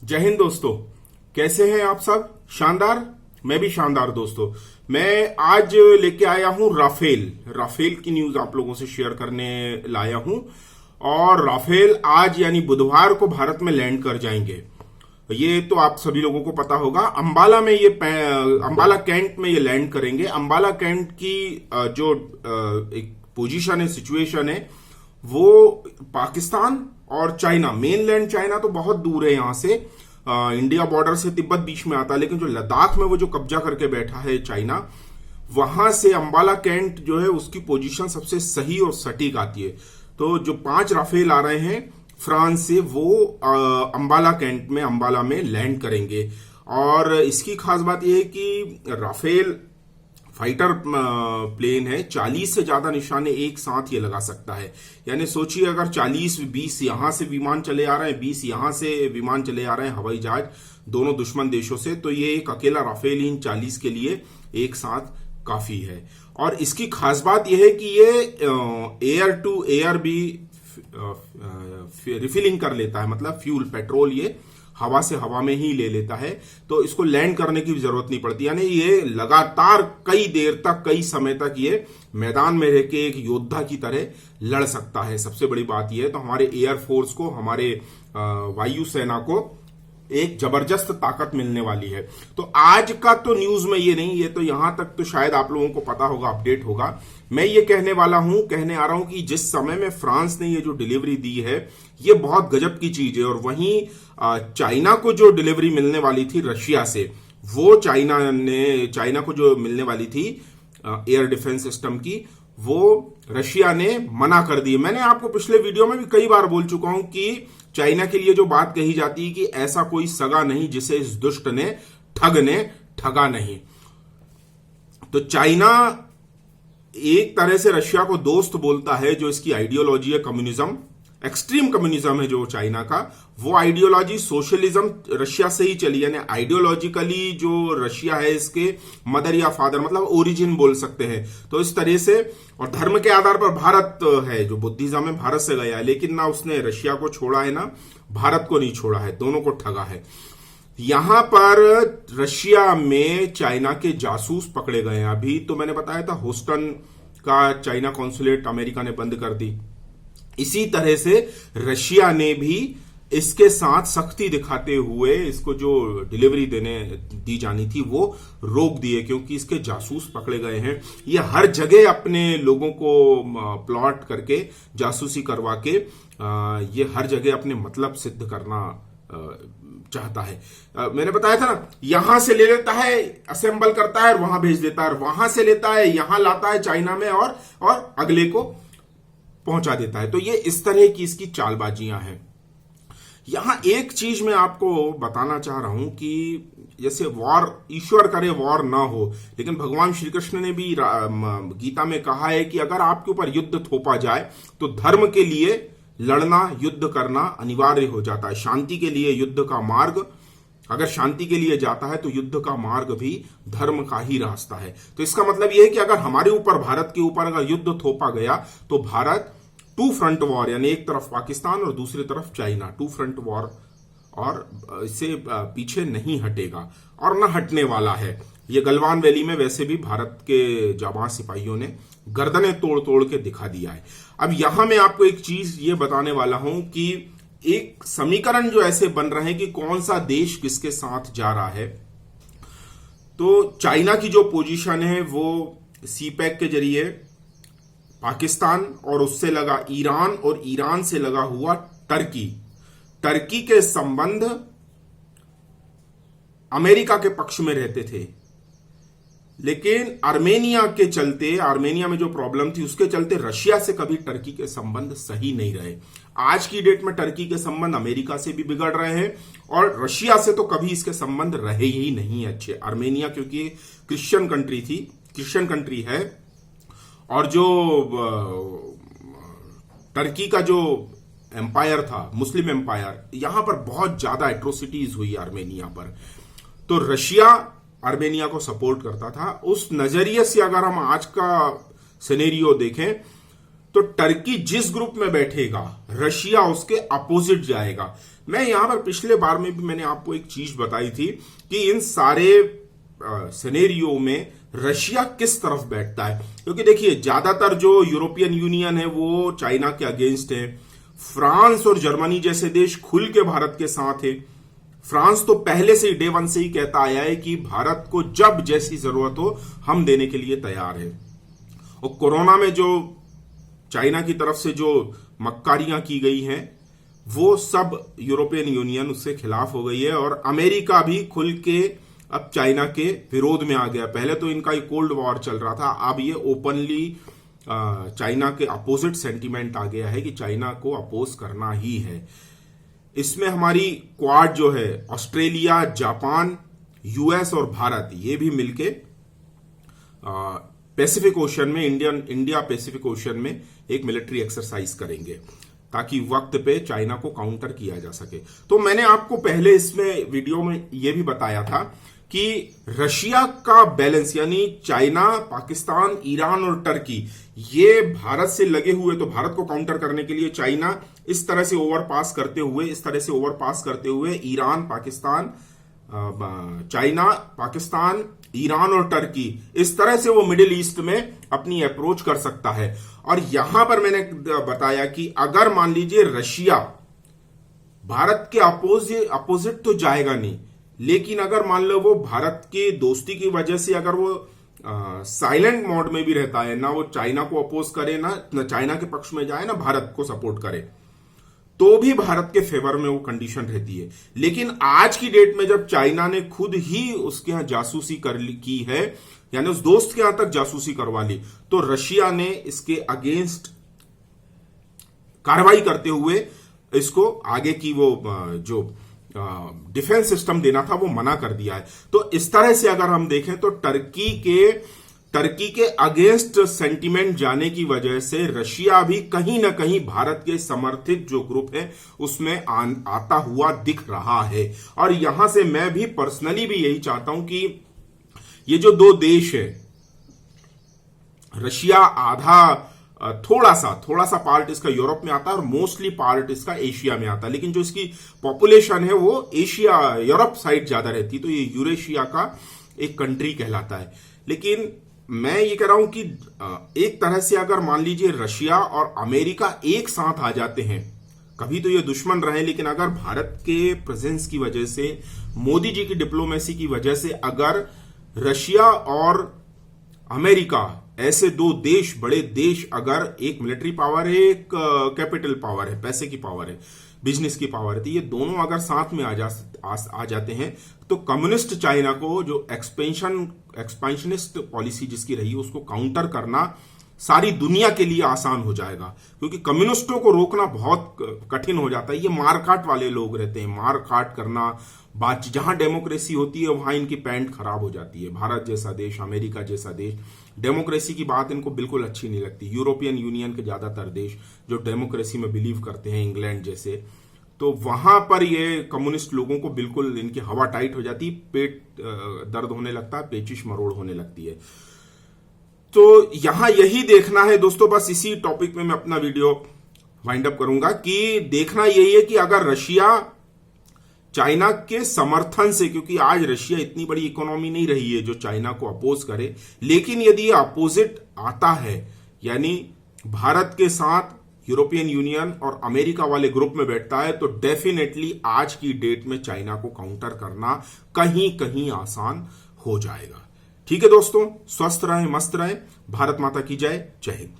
जय हिंद दोस्तों, कैसे हैं आप सब? शानदार। मैं भी शानदार दोस्तों। मैं आज लेके आया हूं राफेल की न्यूज आप लोगों से शेयर करने लाया हूं। और राफेल आज यानी बुधवार को भारत में लैंड कर जाएंगे। ये तो आप सभी लोगों को पता होगा। अंबाला कैंट में ये लैंड करेंगे। अंबाला कैंट की जो एक पोजीशन है, सिचुएशन है, वो पाकिस्तान और चाइना, मेनलैंड चाइना तो बहुत दूर है यहां से, इंडिया बॉर्डर से तिब्बत बीच में आता है, लेकिन जो लद्दाख में वो जो कब्जा करके बैठा है चाइना, वहां से अंबाला कैंट जो है उसकी पोजीशन सबसे सही और सटीक आती है। तो जो 5 राफेल आ रहे हैं फ्रांस से, वो अंबाला कैंट में, अंबाला में लैंड करेंगे। और इसकी खास बात यह है कि राफेल फाइटर प्लेन है, 40 से ज्यादा निशाने एक साथ ये लगा सकता है। यानी सोचिए, अगर 20 यहां से विमान चले आ रहे हैं, 20 यहां से विमान चले आ रहे हैं, हवाई जहाज दोनों दुश्मन देशों से, तो ये एक अकेला राफेल इन 40 के लिए एक साथ काफी है। और इसकी खास बात यह है कि ये एयर टू एयर भी रिफिलिंग कर लेता है, मतलब फ्यूल, पेट्रोल ये हवा से हवा में ही ले लेता है। तो इसको लैंड करने की भी जरूरत नहीं पड़ती। यानी ये लगातार कई देर तक, कई समय तक ये मैदान में रह के एक योद्धा की तरह लड़ सकता है। सबसे बड़ी बात यह है, तो हमारे एयरफोर्स को, हमारे वायु सेना को एक जबरदस्त ताकत मिलने वाली है। तो आज का तो न्यूज में ये नहीं, ये तो यहां तक तो शायद आप लोगों को पता होगा, अपडेट होगा। मैं ये कहने आ रहा हूं कि जिस समय में फ्रांस ने ये जो डिलीवरी दी है, ये बहुत गजब की चीज है। और वहीं चाइना को जो डिलीवरी मिलने वाली थी रशिया से, वो चाइना को जो मिलने वाली थी एयर डिफेंस सिस्टम की, वो रशिया ने मना कर दी। मैंने आपको पिछले वीडियो में भी कई बार बोल चुका हूं कि चाइना के लिए जो बात कही जाती है कि ऐसा कोई सगा नहीं जिसे इस दुष्ट ने ठगा नहीं। तो चाइना एक तरह से रशिया को दोस्त बोलता है। जो इसकी आइडियोलॉजी है, कम्युनिज्म, एक्सट्रीम कम्युनिज्म है जो चाइना का, वो आइडियोलॉजी सोशलिज्म रशिया से ही चली। यानी आइडियोलॉजिकली जो रशिया है, इसके मदर या फादर, मतलब ओरिजिन बोल सकते हैं। तो इस तरह से, और धर्म के आधार पर भारत है, जो बुद्धिज्म है भारत से गया है, लेकिन ना उसने रशिया को छोड़ा है, ना भारत को नहीं छोड़ा है, दोनों को ठगा है। यहां पर रशिया में चाइना के जासूस पकड़े गए हैं। अभी तो मैंने बताया था, ह्यूस्टन का चाइना कॉन्सुलेट अमेरिका ने बंद कर दी। इसी तरह से रशिया ने भी इसके साथ सख्ती दिखाते हुए इसको जो डिलीवरी दी जानी थी वो रोक दिए, क्योंकि इसके जासूस पकड़े गए हैं। ये हर जगह अपने लोगों को प्लॉट करके, जासूसी करवा के, ये हर जगह अपने मतलब सिद्ध करना चाहता है। मैंने बताया था ना, यहां से ले लेता है, असेंबल करता है और वहां भेज देता है, और वहां से लेता है, यहां लाता है चाइना में, और अगले को पहुंचा देता है। तो ये इस तरह की इसकी चालबाजियां हैं। यहां एक चीज मैं आपको बताना चाह रहा हूं कि जैसे वॉर, ईश्वर करे वॉर ना हो, लेकिन भगवान श्री कृष्ण ने भी गीता में कहा है कि अगर आपके ऊपर युद्ध थोपा जाए तो धर्म के लिए लड़ना, युद्ध करना अनिवार्य हो जाता है। शांति के लिए युद्ध का मार्ग, अगर शांति के लिए जाता है तो युद्ध का मार्ग भी धर्म का ही रास्ता है। तो इसका मतलब यह है कि अगर हमारे ऊपर, भारत के ऊपर अगर युद्ध थोपा गया, तो भारत 2 फ्रंट वॉर, यानी एक तरफ पाकिस्तान और दूसरी तरफ चाइना, 2 फ्रंट वॉर, और इससे पीछे नहीं हटेगा और न हटने वाला है। ये गलवान वैली में वैसे भी भारत के जाबाज सिपाहियों ने गर्दनें तोड़ तोड़ के दिखा दिया है। अब यहां मैं आपको एक चीज ये बताने वाला हूं कि एक समीकरण जो ऐसे बन रहे हैं कि कौन सा देश किसके साथ जा रहा है। तो चाइना की जो पोजीशन है वो सीपैक के जरिए पाकिस्तान, और उससे लगा ईरान, और ईरान से लगा हुआ टर्की के संबंध अमेरिका के पक्ष में रहते थे। लेकिन आर्मेनिया के चलते, आर्मेनिया में जो प्रॉब्लम थी उसके चलते रशिया से कभी टर्की के संबंध सही नहीं रहे। आज की डेट में टर्की के संबंध अमेरिका से भी बिगड़ रहे हैं, और रशिया से तो कभी इसके संबंध रहे ही नहीं अच्छे। आर्मेनिया क्योंकि क्रिश्चियन कंट्री थी, क्रिश्चियन कंट्री है, और जो टर्की का जो एम्पायर था, मुस्लिम एम्पायर, यहां पर बहुत ज्यादा एट्रोसिटीज हुई आर्मेनिया पर। तो रशिया आर्मेनिया को सपोर्ट करता था। उस नजरिए से अगर हम आज का सिनेरियो देखें तो टर्की जिस ग्रुप में बैठेगा रशिया उसके अपोजिट जाएगा। मैं यहां पर पिछले बार में भी मैंने आपको एक चीज बताई थी कि इन सारे सिनेरियो में रशिया किस तरफ बैठता है, क्योंकि देखिए ज्यादातर जो यूरोपियन यूनियन है वो चाइना के अगेंस्ट है। फ्रांस और जर्मनी जैसे देश खुल के भारत के साथ है। फ्रांस तो पहले से ही डे वन से ही कहता आया है कि भारत को जब जैसी जरूरत हो हम देने के लिए तैयार है। और कोरोना में जो चाइना की तरफ से जो मक्कारियां की गई हैं वो सब यूरोपियन यूनियन उसके खिलाफ हो गई है, और अमेरिका भी खुल के अब चाइना के विरोध में आ गया। पहले तो इनका एक कोल्ड वॉर चल रहा था, अब ये ओपनली चाइना के अपोजिट सेंटीमेंट आ गया है कि चाइना को अपोज करना ही है। इसमें हमारी क्वाड जो है ऑस्ट्रेलिया, जापान, यूएस और भारत ये भी मिलके पैसिफिक ओशन में इंडिया पैसिफिक ओशन में एक मिलिट्री एक्सरसाइज करेंगे ताकि वक्त पे चाइना को काउंटर किया जा सके। तो मैंने आपको पहले इसमें वीडियो में यह भी बताया था कि रशिया का बैलेंस यानी चाइना, पाकिस्तान, ईरान और टर्की ये भारत से लगे हुए, तो भारत को काउंटर करने के लिए चाइना इस तरह से ओवरपास करते हुए Iran, Pakistan, China, Pakistan, Iran और टर्की इस तरह से वो मिडिल ईस्ट में अपनी अप्रोच कर सकता है। और यहां पर मैंने बताया कि अगर मान लीजिए रशिया भारत के अपोजिट तो जाएगा नहीं, लेकिन अगर मान लो वो भारत के दोस्ती की वजह से अगर वो साइलेंट मोड में भी रहता है, ना वो चाइना को अपोज करे, ना चाइना के पक्ष में जाए, ना भारत को सपोर्ट करे, तो भी भारत के फेवर में वो कंडीशन रहती है। लेकिन आज की डेट में जब चाइना ने खुद ही उसके यहां जासूसी की है, यानी उस दोस्त के यहां तक जासूसी करवा ली, तो रशिया ने इसके अगेंस्ट कार्रवाई करते हुए इसको आगे की वो जो डिफेंस सिस्टम देना था वो मना कर दिया है। तो इस तरह से अगर हम देखें तो टर्की के अगेंस्ट सेंटीमेंट जाने की वजह से रशिया भी कहीं ना कहीं भारत के समर्थित जो ग्रुप है उसमें आता हुआ दिख रहा है। और यहां से मैं भी पर्सनली भी यही चाहता हूं कि ये जो दो देश है, रशिया आधा थोड़ा सा पार्ट इसका यूरोप में आता है और मोस्टली पार्ट इसका एशिया में आता है, लेकिन जो इसकी पॉपुलेशन है वो एशिया यूरोप साइड ज्यादा रहती है, तो ये यूरेशिया का एक कंट्री कहलाता है। लेकिन मैं ये कह रहा हूं कि एक तरह से अगर मान लीजिए रशिया और अमेरिका एक साथ आ जाते हैं, कभी तो ये दुश्मन रहे, लेकिन अगर भारत के प्रेजेंस की वजह से, मोदी जी की डिप्लोमेसी की वजह से अगर रशिया और अमेरिका ऐसे दो देश, बड़े देश, अगर एक मिलिट्री पावर है, एक कैपिटल पावर है, पैसे की पावर है, बिजनेस की पावर है, तो ये दोनों अगर साथ में आ जाते हैं तो कम्युनिस्ट चाइना को जो एक्सपेंशनिस्ट पॉलिसी जिसकी रही है उसको काउंटर करना सारी दुनिया के लिए आसान हो जाएगा, क्योंकि कम्युनिस्टों को रोकना बहुत कठिन हो जाता है। ये मारकाट वाले लोग रहते हैं, मारकाट करना, बात जहां डेमोक्रेसी होती है वहां इनकी पैंट खराब हो जाती है। भारत जैसा देश, अमेरिका जैसा देश, डेमोक्रेसी की बात इनको बिल्कुल अच्छी नहीं लगती। यूरोपियन यूनियन के ज्यादातर देश जो डेमोक्रेसी में बिलीव करते हैं, इंग्लैंड जैसे, तो वहां पर ये कम्युनिस्ट लोगों को बिल्कुल इनकी हवा टाइट हो जाती, पेट दर्द होने लगता है, पेचिश मरोड़ होने लगती है। तो यहां यही देखना है दोस्तों, बस इसी टॉपिक में मैं अपना वीडियो वाइंड अप करूंगा कि देखना यही है कि अगर रशिया चाइना के समर्थन से, क्योंकि आज रशिया इतनी बड़ी इकोनॉमी नहीं रही है जो चाइना को अपोज करे, लेकिन यदि ये अपोजिट आता है, यानी भारत के साथ यूरोपियन यूनियन और अमेरिका वाले ग्रुप में बैठता है, तो डेफिनेटली आज की डेट में चाइना को काउंटर करना कहीं कहीं आसान हो जाएगा। ठीक है दोस्तों, स्वस्थ रहें, मस्त रहें, भारत माता की जय, जय हिंद।